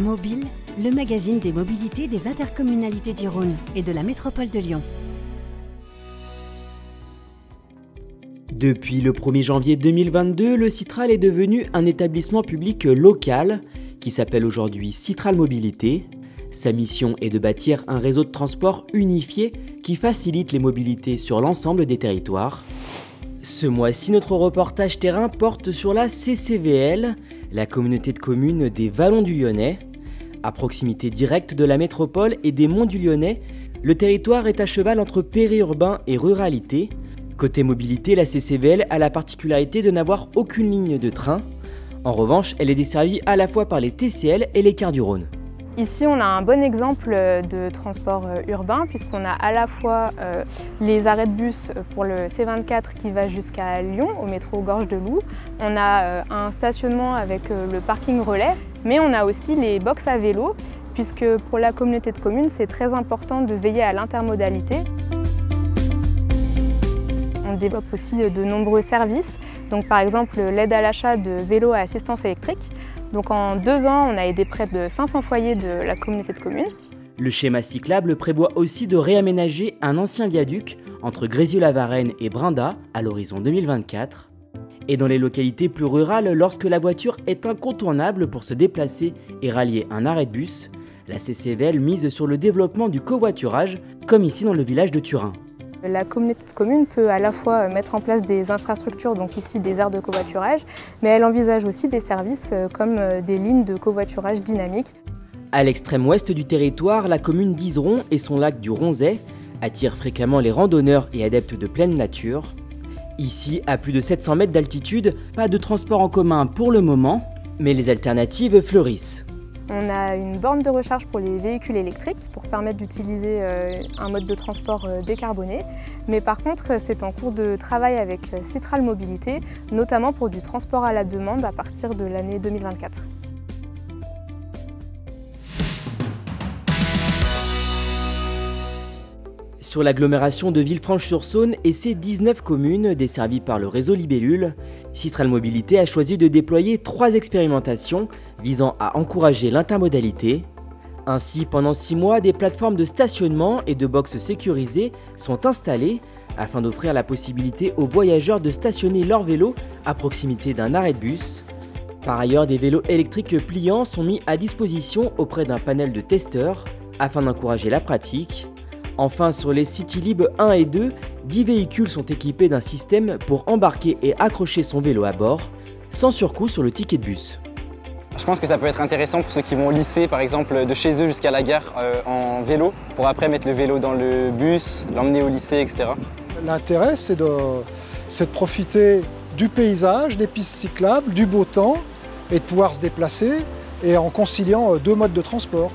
Mobile, le magazine des mobilités des intercommunalités du Rhône et de la métropole de Lyon. Depuis le 1er janvier 2022, le Citral est devenu un établissement public local qui s'appelle aujourd'hui Citral Mobilité. Sa mission est de bâtir un réseau de transport unifié qui facilite les mobilités sur l'ensemble des territoires. Ce mois-ci, notre reportage terrain porte sur la CCVL, la communauté de communes des Vallons du Lyonnais. À proximité directe de la métropole et des monts du Lyonnais, le territoire est à cheval entre périurbain et ruralité. Côté mobilité, la CCVL a la particularité de n'avoir aucune ligne de train. En revanche, elle est desservie à la fois par les TCL et les cars du Rhône. Ici, on a un bon exemple de transport urbain puisqu'on a à la fois les arrêts de bus pour le C24 qui va jusqu'à Lyon, au métro Gorge de Loup. On a un stationnement avec le parking relais, mais on a aussi les box à vélo puisque pour la communauté de communes, c'est très important de veiller à l'intermodalité. On développe aussi de nombreux services, donc par exemple l'aide à l'achat de vélos à assistance électrique. Donc en 2 ans, on a aidé près de 500 foyers de la communauté de communes. Le schéma cyclable prévoit aussi de réaménager un ancien viaduc entre Grézieux-la-Varenne et Brinda à l'horizon 2024. Et dans les localités plus rurales, lorsque la voiture est incontournable pour se déplacer et rallier un arrêt de bus, la CCVL mise sur le développement du covoiturage, comme ici dans le village de Turin. La communauté de communes peut à la fois mettre en place des infrastructures, donc ici des aires de covoiturage, mais elle envisage aussi des services comme des lignes de covoiturage dynamiques. À l'extrême ouest du territoire, la commune d'Izeron et son lac du Ronzet attirent fréquemment les randonneurs et adeptes de pleine nature. Ici, à plus de 700 mètres d'altitude, pas de transport en commun pour le moment, mais les alternatives fleurissent. On a une borne de recharge pour les véhicules électriques pour permettre d'utiliser un mode de transport décarboné. Mais par contre, c'est en cours de travail avec Citral Mobilité, notamment pour du transport à la demande à partir de l'année 2024. Sur l'agglomération de Villefranche-sur-Saône et ses 19 communes desservies par le réseau Libellule, Citral Mobilité a choisi de déployer 3 expérimentations visant à encourager l'intermodalité. Ainsi, pendant 6 mois, des plateformes de stationnement et de boxes sécurisées sont installées afin d'offrir la possibilité aux voyageurs de stationner leur vélo à proximité d'un arrêt de bus. Par ailleurs, des vélos électriques pliants sont mis à disposition auprès d'un panel de testeurs afin d'encourager la pratique. Enfin, sur les Citylib 1 et 2, 10 véhicules sont équipés d'un système pour embarquer et accrocher son vélo à bord, sans surcoût sur le ticket de bus. Je pense que ça peut être intéressant pour ceux qui vont au lycée, par exemple, de chez eux jusqu'à la gare en vélo, pour après mettre le vélo dans le bus, l'emmener au lycée, etc. L'intérêt, c'est de profiter du paysage, des pistes cyclables, du beau temps, et de pouvoir se déplacer, et en conciliant 2 modes de transport.